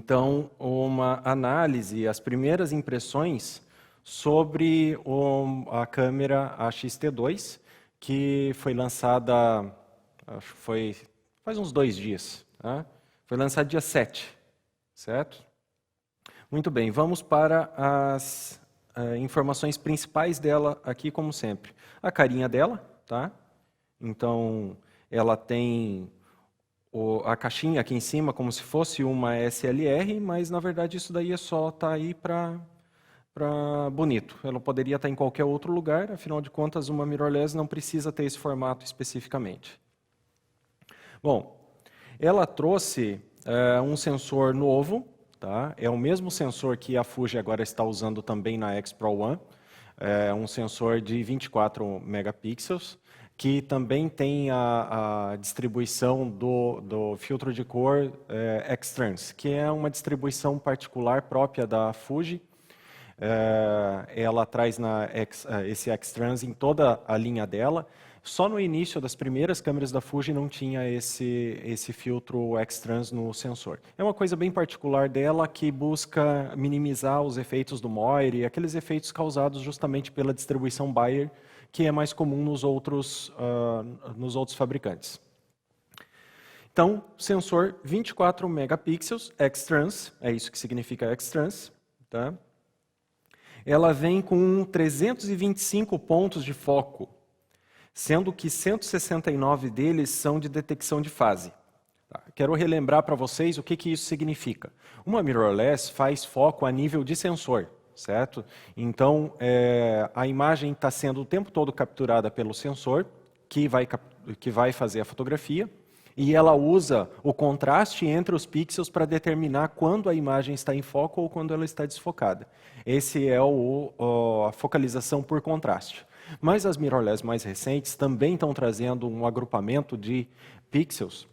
Então, uma análise, as primeiras impressões sobre a câmera AX-T2, que foi lançada, acho que foi faz uns 2 dias. Tá? Foi lançada dia 7, certo? Muito bem, vamos para as informações principais dela aqui, como sempre. A carinha dela, tá? Então, ela tem a caixinha aqui em cima como se fosse uma SLR, mas na verdade isso daí só está aí para bonito. Ela poderia estar em qualquer outro lugar, afinal de contas uma mirrorless não precisa ter esse formato especificamente. Bom, ela trouxe um sensor novo, tá? É o mesmo sensor que a Fuji agora está usando também na X Pro One, um sensor de 24 megapixels, que também tem a distribuição do filtro de cor X-Trans, que é uma distribuição particular própria da Fuji. Ela traz esse X-Trans em toda a linha dela. Só no início das primeiras câmeras da Fuji não tinha esse filtro X-Trans no sensor. É uma coisa bem particular dela que busca minimizar os efeitos do Moire, aqueles efeitos causados justamente pela distribuição Bayer, que é mais comum nos outros fabricantes. Então, sensor 24 megapixels, X-Trans, é isso que significa X-Trans. Tá? Ela vem com 325 pontos de foco, sendo que 169 deles são de detecção de fase. Tá? Quero relembrar para vocês o que isso significa. Uma mirrorless faz foco a nível de sensor, certo? Então, a imagem está sendo o tempo todo capturada pelo sensor, que vai fazer a fotografia, e ela usa o contraste entre os pixels para determinar quando a imagem está em foco ou quando ela está desfocada. Esse é a focalização por contraste. Mas as mirrorless mais recentes também estão trazendo um agrupamento de pixels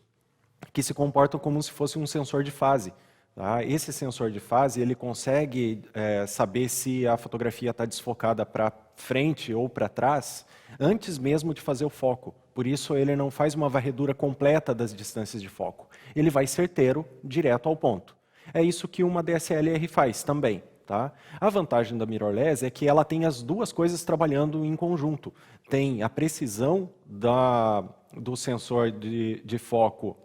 que se comportam como se fosse um sensor de fase. Tá? Esse sensor de fase ele consegue saber se a fotografia está desfocada para frente ou para trás antes mesmo de fazer o foco. Por isso ele não faz uma varredura completa das distâncias de foco. Ele vai certeiro, direto ao ponto. É isso que uma DSLR faz também. Tá? A vantagem da mirrorless é que ela tem as duas coisas trabalhando em conjunto. Tem a precisão do sensor de foco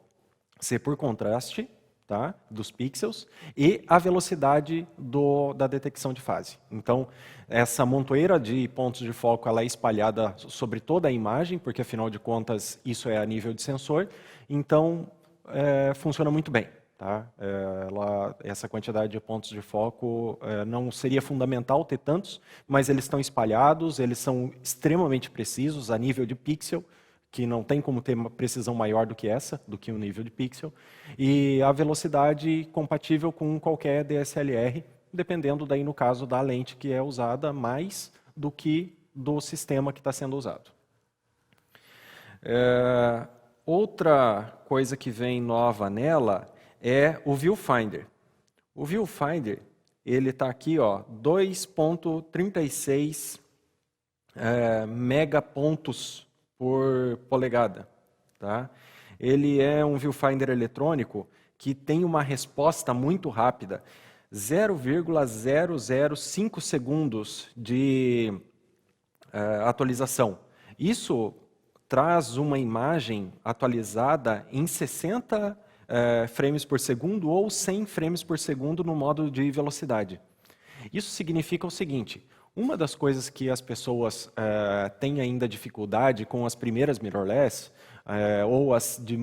ser por contraste, tá? Dos pixels, e a velocidade da detecção de fase. Então, essa montoeira de pontos de foco ela é espalhada sobre toda a imagem, porque afinal de contas isso é a nível de sensor, então funciona muito bem. Tá? Essa quantidade de pontos de foco não seria fundamental ter tantos, mas eles estão espalhados, eles são extremamente precisos a nível de pixel, que não tem como ter uma precisão maior do que um nível de pixel, e a velocidade compatível com qualquer DSLR, dependendo daí no caso da lente que é usada, mais do que do sistema que está sendo usado. Outra coisa que vem nova nela é o Viewfinder. O Viewfinder, ele está aqui, 2,36 megapontos por polegada. Tá? Ele é um viewfinder eletrônico que tem uma resposta muito rápida, 0,005 segundos de atualização. Isso traz uma imagem atualizada em 60 frames por segundo ou 100 frames por segundo no modo de velocidade. Isso significa o seguinte: uma das coisas que as pessoas têm ainda dificuldade com as primeiras mirrorless, ou as de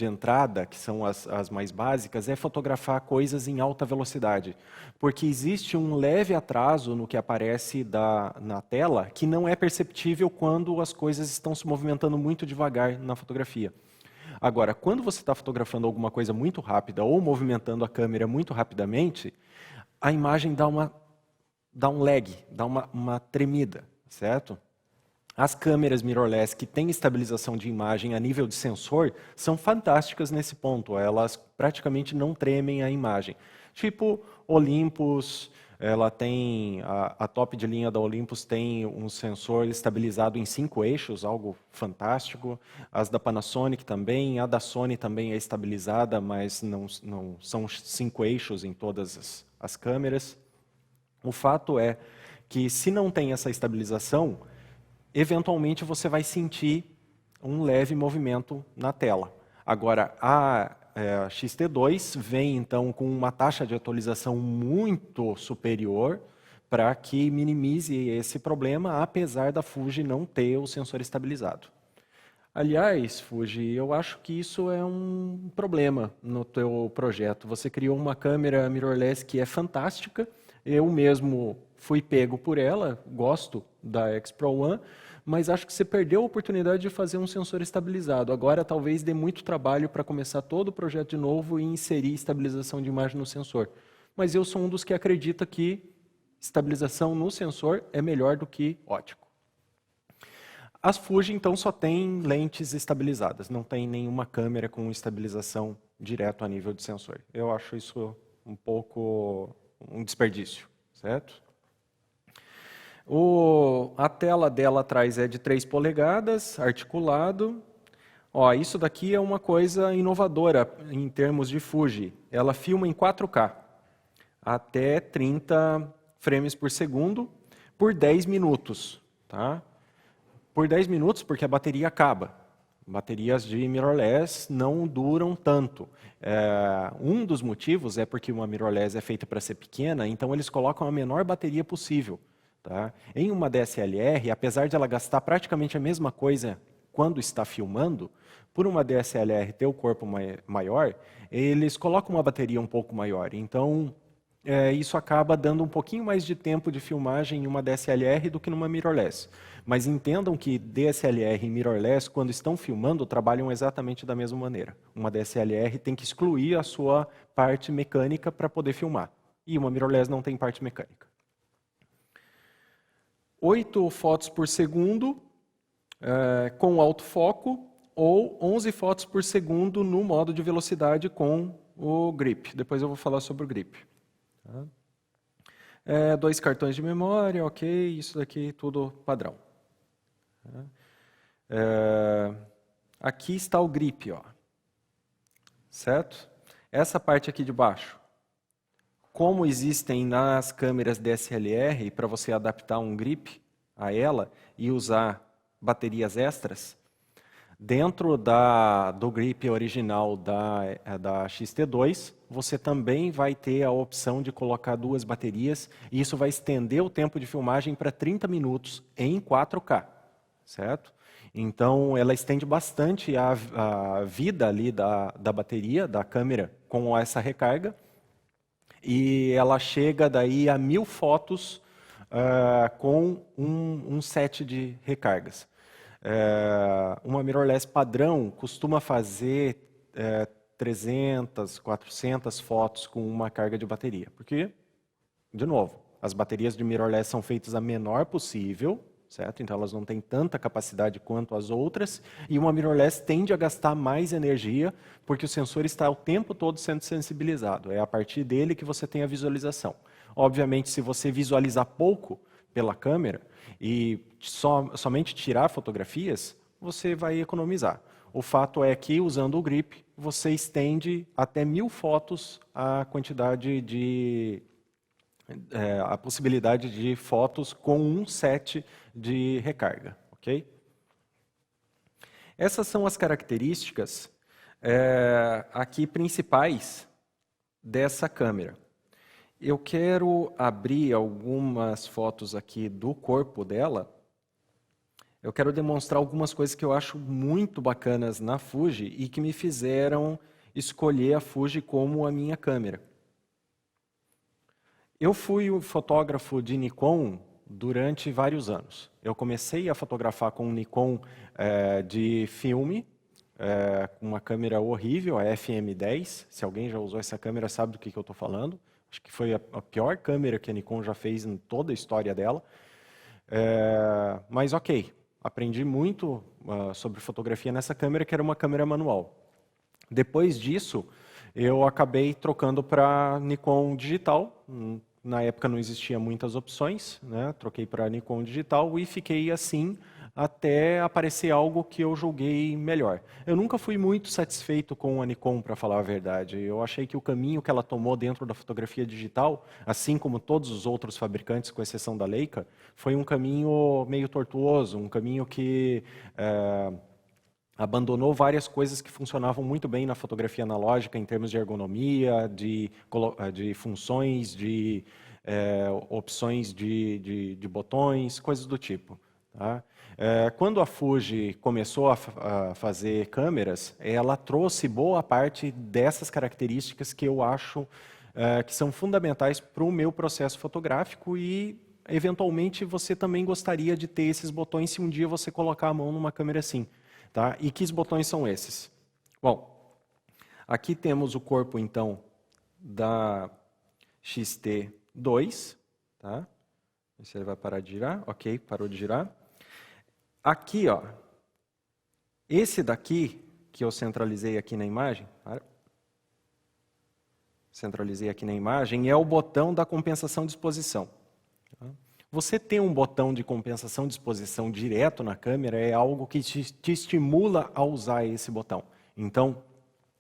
entrada, que são as mais básicas, é fotografar coisas em alta velocidade. Porque existe um leve atraso no que aparece na tela, que não é perceptível quando as coisas estão se movimentando muito devagar na fotografia. Agora, quando você está fotografando alguma coisa muito rápida ou movimentando a câmera muito rapidamente, a imagem dá um lag, dá uma tremida, certo? As câmeras mirrorless que têm estabilização de imagem a nível de sensor são fantásticas nesse ponto. Elas praticamente não tremem a imagem. Tipo Olympus, Ela tem, a top de linha da Olympus tem um sensor estabilizado em 5 eixos, algo fantástico. As da Panasonic também, a da Sony também é estabilizada, mas não são 5 eixos em todas as câmeras. O fato é que se não tem essa estabilização, eventualmente você vai sentir um leve movimento na tela. Agora, a XT2 vem então com uma taxa de atualização muito superior para que minimize esse problema, apesar da Fuji não ter o sensor estabilizado. Aliás, Fuji, eu acho que isso é um problema no teu projeto. Você criou uma câmera mirrorless que é fantástica, eu mesmo fui pego por ela, gosto da X-Pro One, mas acho que você perdeu a oportunidade de fazer um sensor estabilizado. Agora talvez dê muito trabalho para começar todo o projeto de novo e inserir estabilização de imagem no sensor. Mas eu sou um dos que acredita que estabilização no sensor é melhor do que ótico. As Fuji, então, só tem lentes estabilizadas, não tem nenhuma câmera com estabilização direto a nível de sensor. Eu acho isso um pouco um desperdício, certo? A tela dela atrás é de 3 polegadas, articulado. Ó, isso daqui é uma coisa inovadora em termos de Fuji. Ela filma em 4K, até 30 frames por segundo, por 10 minutos. Tá? Por 10 minutos, porque a bateria acaba. Baterias de mirrorless não duram tanto. Um dos motivos é porque uma mirrorless é feita para ser pequena, então eles colocam a menor bateria possível. Tá? Em uma DSLR, apesar de ela gastar praticamente a mesma coisa quando está filmando, por uma DSLR ter o corpo maior, eles colocam uma bateria um pouco maior. Então, isso acaba dando um pouquinho mais de tempo de filmagem em uma DSLR do que numa mirrorless. Mas entendam que DSLR e mirrorless, quando estão filmando, trabalham exatamente da mesma maneira. Uma DSLR tem que excluir a sua parte mecânica para poder filmar. E uma mirrorless não tem parte mecânica. 8 fotos por segundo com autofoco ou 11 fotos por segundo no modo de velocidade com o grip. Depois eu vou falar sobre o grip. Tá? 2 cartões de memória, ok, isso daqui tudo padrão. Aqui está o grip, ó. Certo? Essa parte aqui de baixo. Como existem nas câmeras DSLR, para você adaptar um grip a ela e usar baterias extras, dentro do grip original da XT2, você também vai ter a opção de colocar 2 baterias, e isso vai estender o tempo de filmagem para 30 minutos em 4K, certo? Então, ela estende bastante a vida ali da bateria, da câmera, com essa recarga, e ela chega daí a 1000 fotos com um set de recargas. Uma mirrorless padrão costuma fazer 300, 400 fotos com uma carga de bateria. Porque, de novo, as baterias de mirrorless são feitas a menor possível, certo? Então elas não têm tanta capacidade quanto as outras, e uma mirrorless tende a gastar mais energia, porque o sensor está o tempo todo sendo sensibilizado. É a partir dele que você tem a visualização. Obviamente, se você visualizar pouco pela câmera e somente tirar fotografias, você vai economizar. O fato é que, usando o grip, você estende até 1000 fotos a quantidade a possibilidade de fotos com um set de recarga, ok? Essas são as características aqui principais dessa câmera. Eu quero abrir algumas fotos aqui do corpo dela. Eu quero demonstrar algumas coisas que eu acho muito bacanas na Fuji e que me fizeram escolher a Fuji como a minha câmera. Eu fui o fotógrafo de Nikon durante vários anos. Eu comecei a fotografar com um Nikon de filme, com uma câmera horrível, a FM10. Se alguém já usou essa câmera, sabe do que eu estou falando. Acho que foi a pior câmera que a Nikon já fez em toda a história dela. Mas ok, aprendi muito sobre fotografia nessa câmera, que era uma câmera manual. Depois disso, eu acabei trocando para Nikon digital. na época não existia muitas opções, né? Troquei para a Nikon digital e fiquei assim até aparecer algo que eu julguei melhor. Eu nunca fui muito satisfeito com a Nikon, para falar a verdade. Eu achei que o caminho que ela tomou dentro da fotografia digital, assim como todos os outros fabricantes, com exceção da Leica, foi um caminho meio tortuoso, um caminho que abandonou várias coisas que funcionavam muito bem na fotografia analógica em termos de ergonomia, de funções, de opções de botões, coisas do tipo. Tá? Quando a Fuji começou a fazer câmeras, ela trouxe boa parte dessas características que eu acho que são fundamentais para o meu processo fotográfico e, eventualmente, você também gostaria de ter esses botões se um dia você colocar a mão numa câmera assim. Tá? E que botões são esses? Bom, aqui temos o corpo, então, da XT2. Tá? Se ele vai parar de girar. Ok, parou de girar. Aqui, ó, esse daqui, que eu centralizei aqui na imagem, centralizei aqui na imagem, é o botão da compensação de exposição. Você ter um botão de compensação de exposição direto na câmera é algo que te estimula a usar esse botão. Então,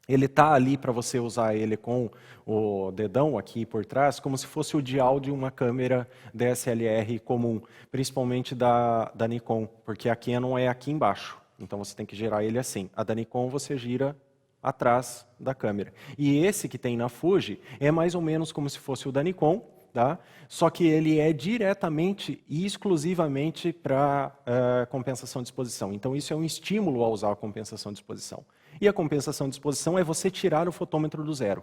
ele está ali para você usar ele com o dedão aqui por trás, como se fosse o dial de uma câmera DSLR comum, principalmente da Nikon, porque a Canon é aqui embaixo. Então você tem que girar ele assim. A da Nikon você gira atrás da câmera. E esse que tem na Fuji é mais ou menos como se fosse o da Nikon, tá? Só que ele é diretamente e exclusivamente para compensação de exposição. Então isso é um estímulo a usar a compensação de exposição. E a compensação de exposição é você tirar o fotômetro do zero.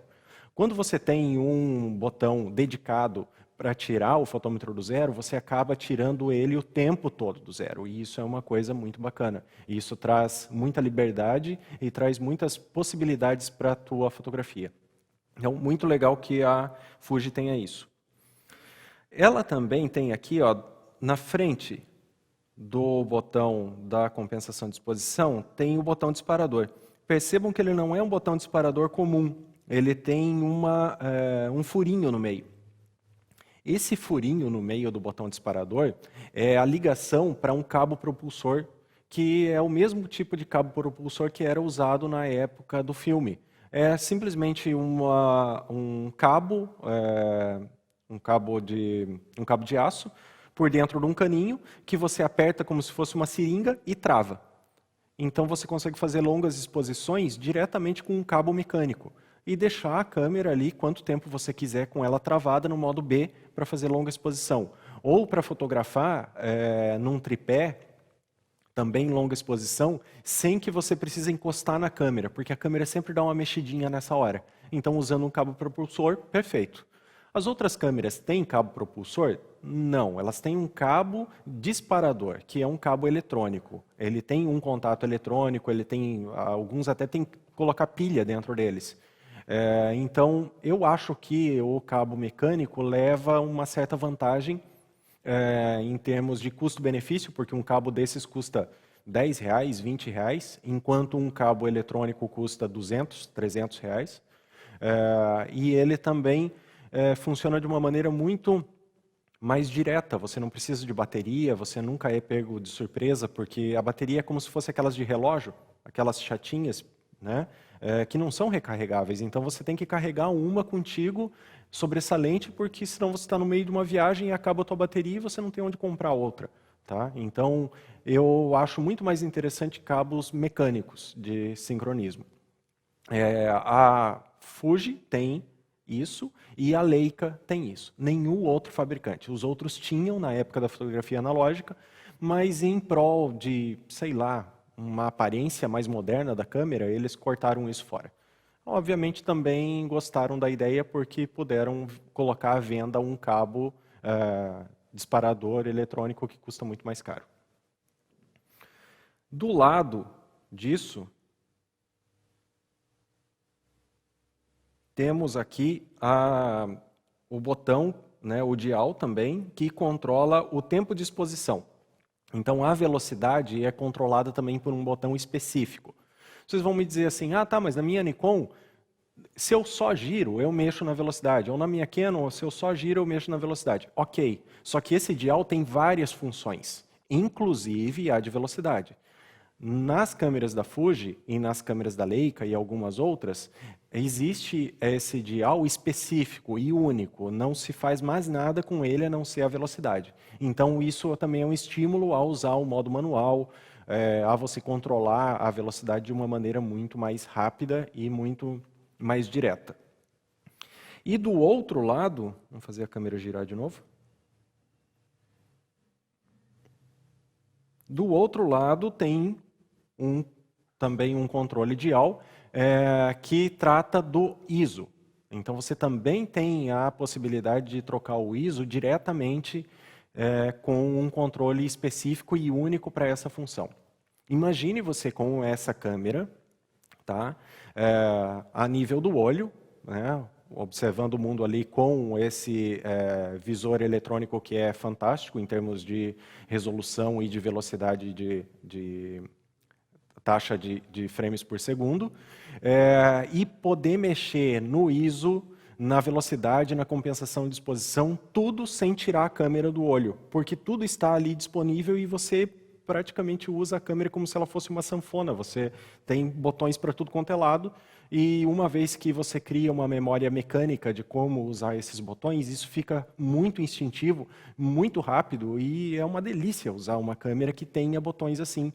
Quando você tem um botão dedicado para tirar o fotômetro do zero, você acaba tirando ele o tempo todo do zero. E isso é uma coisa muito bacana. E isso traz muita liberdade e traz muitas possibilidades para a tua fotografia. Então, muito legal que a Fuji tenha isso. Ela também tem aqui, ó, na frente do botão da compensação de exposição, tem o botão disparador. Percebam que ele não é um botão disparador comum, ele tem um furinho no meio. Esse furinho no meio do botão disparador é a ligação para um cabo propulsor, que é o mesmo tipo de cabo propulsor que era usado na época do filme. É simplesmente um cabo de aço por dentro de um caninho que você aperta como se fosse uma seringa e trava. Então você consegue fazer longas exposições diretamente com um cabo mecânico e deixar a câmera ali quanto tempo você quiser com ela travada no modo B para fazer longa exposição. Ou para fotografar num tripé, também longa exposição, sem que você precise encostar na câmera, porque a câmera sempre dá uma mexidinha nessa hora. Então usando um cabo propulsor, perfeito. As outras câmeras têm cabo propulsor? Não, elas têm um cabo disparador, que é um cabo eletrônico. Ele tem um contato eletrônico, alguns até têm que colocar pilha dentro deles. Então, eu acho que o cabo mecânico leva uma certa vantagem em termos de custo-benefício, porque um cabo desses custa R$10, R$20, enquanto um cabo eletrônico custa R$200, R$300. E ele também funciona de uma maneira muito mais direta. Você não precisa de bateria, você nunca é pego de surpresa, porque a bateria é como se fosse aquelas de relógio, aquelas chatinhas, né, que não são recarregáveis. Então você tem que carregar uma contigo sobressalente, porque senão você está no meio de uma viagem e acaba a tua bateria e você não tem onde comprar outra. Tá? Então eu acho muito mais interessante cabos mecânicos de sincronismo. A Fuji tem isso, e a Leica tem isso. Nenhum outro fabricante. Os outros tinham na época da fotografia analógica, mas em prol de, sei lá, uma aparência mais moderna da câmera, eles cortaram isso fora. Obviamente também gostaram da ideia porque puderam colocar à venda um cabo disparador eletrônico que custa muito mais caro. Do lado disso, temos aqui o botão, né, o dial também, que controla o tempo de exposição. Então, a velocidade é controlada também por um botão específico. Vocês vão me dizer assim, ah, tá, mas na minha Nikon Se eu só giro, eu mexo na velocidade. Ou na minha Canon, se eu só giro, eu mexo na velocidade. Ok, só que esse dial tem várias funções, inclusive a de velocidade. Nas câmeras da Fuji e nas câmeras da Leica e algumas outras, existe esse dial específico e único. Não se faz mais nada com ele a não ser a velocidade. Então, isso também é um estímulo a usar o modo manual, a você controlar a velocidade de uma maneira muito mais rápida e muito mais direta. E do outro lado, vamos fazer a câmera girar de novo. Do outro lado tem também um controle dial que trata do ISO. Então você também tem a possibilidade de trocar o ISO diretamente com um controle específico e único para essa função. Imagine você com essa câmera, tá? A nível do olho, né? Observando o mundo ali com esse visor eletrônico que é fantástico em termos de resolução e de velocidade de taxa de frames por segundo, e poder mexer no ISO, na velocidade, na compensação de exposição, tudo sem tirar a câmera do olho, porque tudo está ali disponível e você praticamente usa a câmera como se ela fosse uma sanfona. Você tem botões para tudo quanto é lado, e uma vez que você cria uma memória mecânica de como usar esses botões, isso fica muito instintivo, muito rápido, e é uma delícia usar uma câmera que tenha botões assim,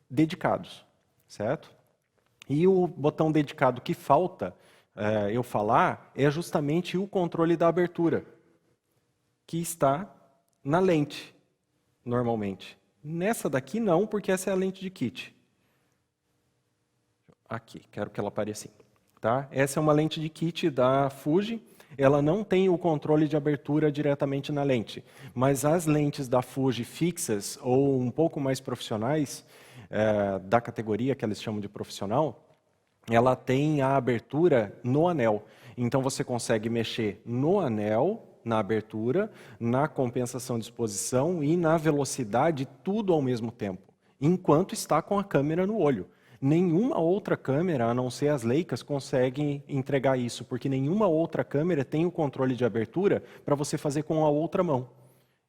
dedicados, certo? E o botão dedicado que falta eu falar é justamente o controle da abertura, que está na lente, normalmente. Nessa daqui não, porque essa é a lente de kit. Aqui, quero que ela pare assim. Tá? Essa é uma lente de kit da Fuji. Ela não tem o controle de abertura diretamente na lente, mas as lentes da Fuji fixas ou um pouco mais profissionais, da categoria que eles chamam de profissional, ela tem a abertura no anel. Então você consegue mexer no anel, na abertura, na compensação de exposição e na velocidade, tudo ao mesmo tempo, enquanto está com a câmera no olho. Nenhuma outra câmera, a não ser as Leicas, consegue entregar isso, porque nenhuma outra câmera tem o controle de abertura para você fazer com a outra mão.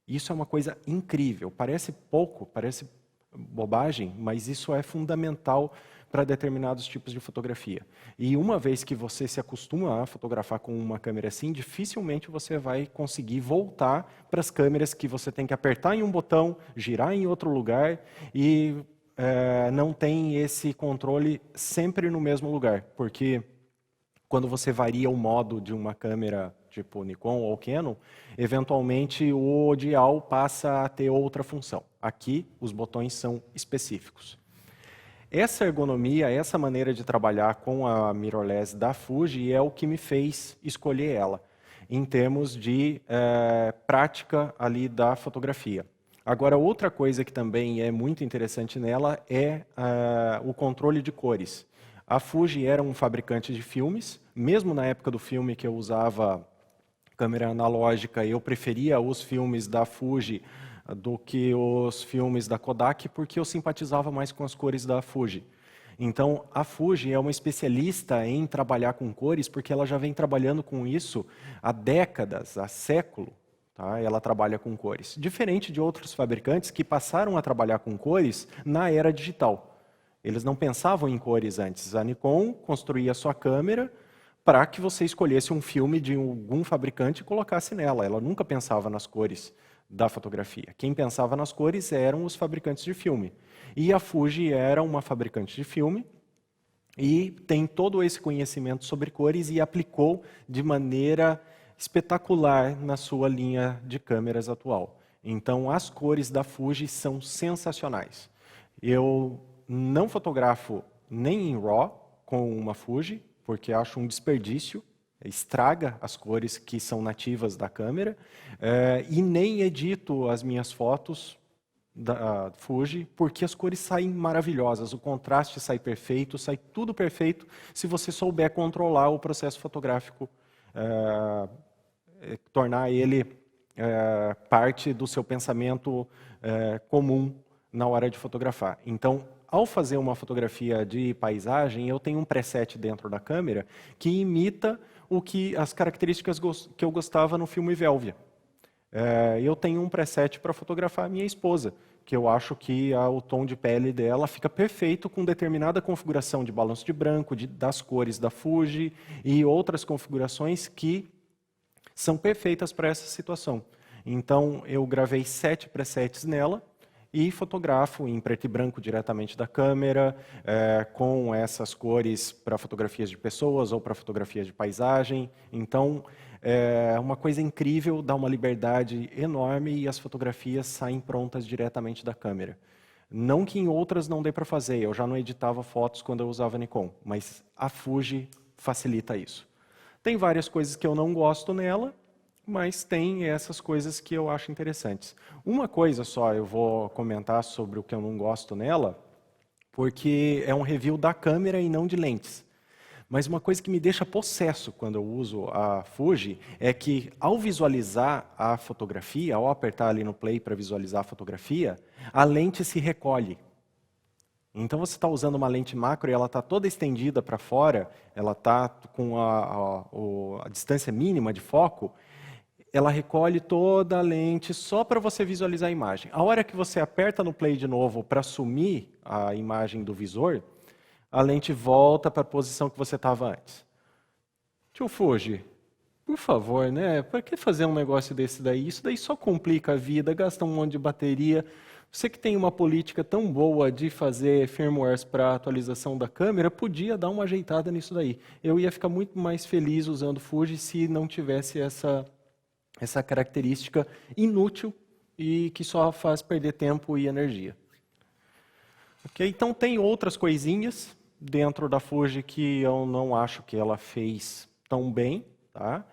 Isso é uma coisa incrível. Parece pouco, parece bobagem, mas isso é fundamental para determinados tipos de fotografia. E uma vez que você se acostuma a fotografar com uma câmera assim, dificilmente você vai conseguir voltar para as câmeras que você tem que apertar em um botão, girar em outro lugar e não tem esse controle sempre no mesmo lugar, porque quando você varia o modo de uma câmera tipo Nikon ou Canon, eventualmente o dial passa a ter outra função. Aqui, os botões são específicos. Essa ergonomia, essa maneira de trabalhar com a mirrorless da Fuji é o que me fez escolher ela, em termos de prática ali da fotografia. Agora, outra coisa que também é muito interessante nela é o controle de cores. A Fuji era um fabricante de filmes, mesmo na época do filme que eu usava câmera analógica, eu preferia os filmes da Fuji do que os filmes da Kodak, porque eu simpatizava mais com as cores da Fuji. Então, a Fuji é uma especialista em trabalhar com cores, porque ela já vem trabalhando com isso há décadas, há século. Tá? Ela trabalha com cores. Diferente de outros fabricantes que passaram a trabalhar com cores na era digital. Eles não pensavam em cores antes. A Nikon construía a sua câmera para que você escolhesse um filme de algum fabricante e colocasse nela. Ela nunca pensava nas cores da fotografia. Quem pensava nas cores eram os fabricantes de filme. E a Fuji era uma fabricante de filme e tem todo esse conhecimento sobre cores e aplicou de maneira espetacular na sua linha de câmeras atual. Então, as cores da Fuji são sensacionais. Eu não fotografo nem em RAW com uma Fuji, porque acho um desperdício, estraga as cores que são nativas da câmera, e nem edito as minhas fotos da Fuji, porque as cores saem maravilhosas, o contraste sai perfeito, sai tudo perfeito, se você souber controlar o processo fotográfico, tornar ele parte do seu pensamento comum na hora de fotografar. Então, ao fazer uma fotografia de paisagem, eu tenho um preset dentro da câmera que imita as características que eu gostava no filme Velvia. Eu tenho um preset para fotografar a minha esposa, que eu acho que o tom de pele dela fica perfeito com determinada configuração de balanço de branco, das cores da Fuji e outras configurações que são perfeitas para essa situação. Então, eu gravei 7 presets nela e fotografo em preto e branco diretamente da câmera, com essas cores para fotografias de pessoas ou para fotografias de paisagem. Então, é uma coisa incrível, dá uma liberdade enorme e as fotografias saem prontas diretamente da câmera. Não que em outras não dê para fazer, eu já não editava fotos quando eu usava Nikon, mas a Fuji facilita isso. Tem várias coisas que eu não gosto nela, mas tem essas coisas que eu acho interessantes. Uma coisa só eu vou comentar sobre o que eu não gosto nela, porque é um review da câmera e não de lentes. Mas uma coisa que me deixa possesso quando eu uso a Fuji é que, ao visualizar a fotografia, ao apertar ali no play para visualizar a fotografia, a lente se recolhe. Então você está usando uma lente macro e ela está toda estendida para fora, ela está com a distância mínima de foco, ela recolhe toda a lente só para você visualizar a imagem. A hora que você aperta no play de novo para sumir a imagem do visor, a lente volta para a posição que você estava antes. Tio Fuji, por favor, né? Para que fazer um negócio desse daí? Isso daí só complica a vida, gasta um monte de bateria. Você que tem uma política tão boa de fazer firmwares para atualização da câmera, podia dar uma ajeitada nisso daí. Eu ia ficar muito mais feliz usando Fuji se não tivesse essa característica inútil e que só faz perder tempo e energia. Okay? Então tem outras coisinhas dentro da Fuji que eu não acho que ela fez tão bem, tá?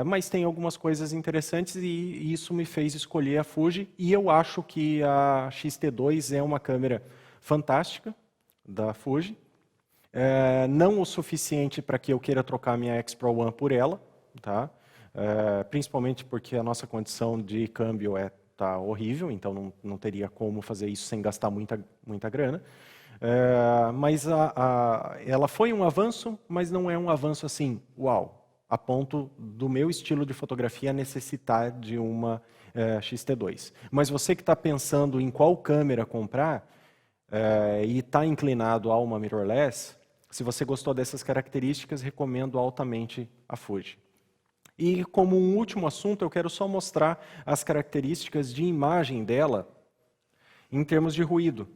Mas tem algumas coisas interessantes e isso me fez escolher a Fuji. E eu acho que a X-T2 é uma câmera fantástica da Fuji. Não o suficiente para que eu queira trocar minha X-Pro One por ela, tá? Principalmente porque a nossa condição de câmbio tá horrível, então não teria como fazer isso sem gastar muita grana. Mas ela foi um avanço, mas não é um avanço assim, uau, a ponto do meu estilo de fotografia necessitar de uma X-T2. Mas você que está pensando em qual câmera comprar e está inclinado a uma mirrorless, se você gostou dessas características, recomendo altamente a Fuji. E como um último assunto, eu quero só mostrar as características de imagem dela em termos de ruído,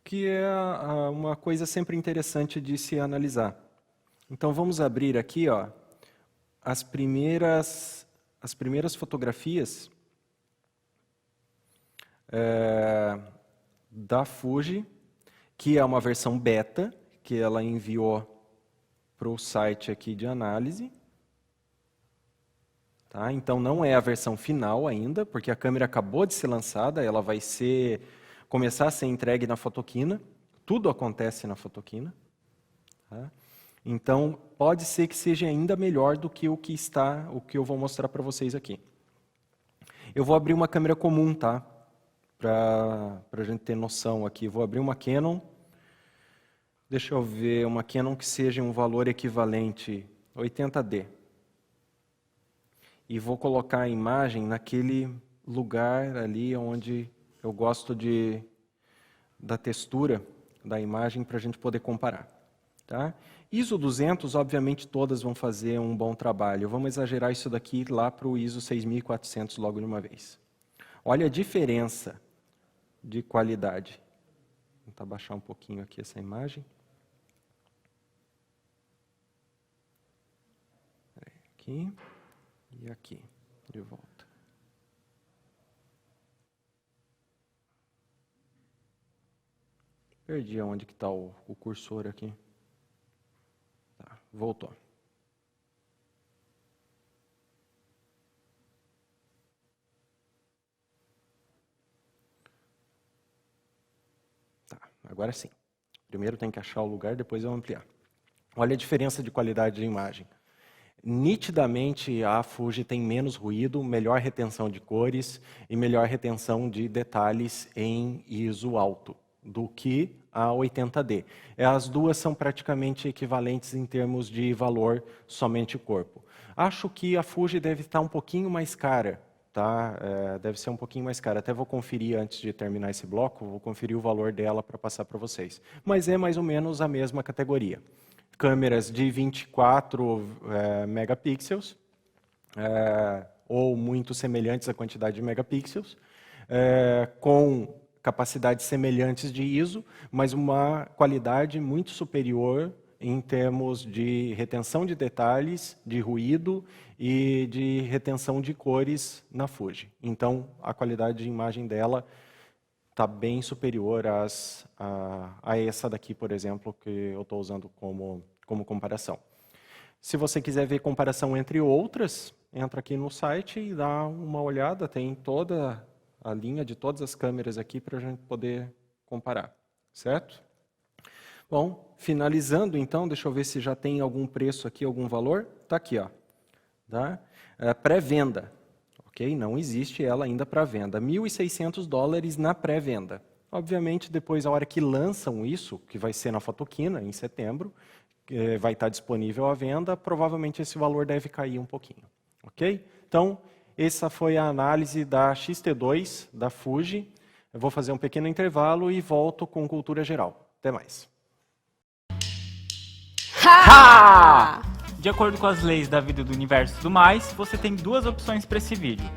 que é uma coisa sempre interessante de se analisar. Então vamos abrir aqui, ó, as primeiras fotografias da Fuji, que é uma versão beta, que ela enviou para o site aqui de análise. Tá? Então não é a versão final ainda, porque a câmera acabou de ser lançada, ela vai começar a ser entregue na Fotoquina. Tudo acontece na Fotoquina. Tá? Então pode ser que seja ainda melhor do que o que eu vou mostrar para vocês aqui. Eu vou abrir uma câmera comum, tá? Para a gente ter noção aqui. Vou abrir uma Canon. Deixa eu ver, uma Canon que seja um valor equivalente 80D. E vou colocar a imagem naquele lugar ali onde eu gosto da textura da imagem para a gente poder comparar. Tá? ISO 200, obviamente, todas vão fazer um bom trabalho. Vamos exagerar isso daqui lá para o ISO 6400 logo de uma vez. Olha a diferença de qualidade. Vou tentar baixar um pouquinho aqui essa imagem. Aqui. E aqui, de volta. Perdi onde que está o cursor aqui. Tá, voltou. Tá, agora sim. Primeiro tem que achar o lugar, depois eu ampliar. Olha a diferença de qualidade de imagem. Nitidamente, a Fuji tem menos ruído, melhor retenção de cores e melhor retenção de detalhes em ISO alto. do que a 80D. As duas são praticamente equivalentes em termos de valor somente corpo. Acho que a Fuji deve estar um pouquinho mais cara, tá? Deve ser um pouquinho mais cara. Até vou conferir antes de terminar esse bloco, vou conferir o valor dela para passar para vocês. Mas é mais ou menos a mesma categoria. Câmeras de 24 megapixels, ou muito semelhantes à quantidade de megapixels, com capacidades semelhantes de ISO, mas uma qualidade muito superior em termos de retenção de detalhes, de ruído e de retenção de cores na Fuji. Então, a qualidade de imagem dela está bem superior a essa daqui, por exemplo, que eu estou usando como comparação. Se você quiser ver comparação entre outras, entra aqui no site e dá uma olhada, tem toda a linha de todas as câmeras aqui para a gente poder comparar, certo? Bom, finalizando então, deixa eu ver se já tem algum preço aqui, algum valor. Está aqui, ó, tá? Pré-venda, ok? Não existe ela ainda para venda. $1.600 na pré-venda. Obviamente, depois, a hora que lançam isso, que vai ser na Fotoquina, em setembro, vai estar disponível à venda, provavelmente esse valor deve cair um pouquinho, ok? Então, essa foi a análise da X-T2 da Fuji. Eu vou fazer um pequeno intervalo e volto com cultura geral. Até mais. Ha! De acordo com as leis da vida, do universo e tudo mais, você tem duas opções para esse vídeo.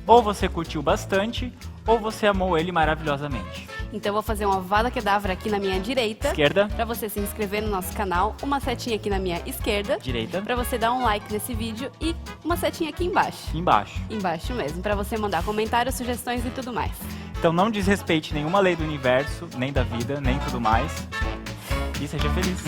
Ou você curtiu bastante, ou você amou ele maravilhosamente. Então eu vou fazer uma Avada Kedavra aqui na minha direita. Esquerda. Para você se inscrever no nosso canal. Uma setinha aqui na minha esquerda. Direita. Para você dar um like nesse vídeo. E uma setinha aqui embaixo. Embaixo. Embaixo mesmo. Para você mandar comentários, sugestões e tudo mais. Então não desrespeite nenhuma lei do universo, nem da vida, nem tudo mais. E seja feliz.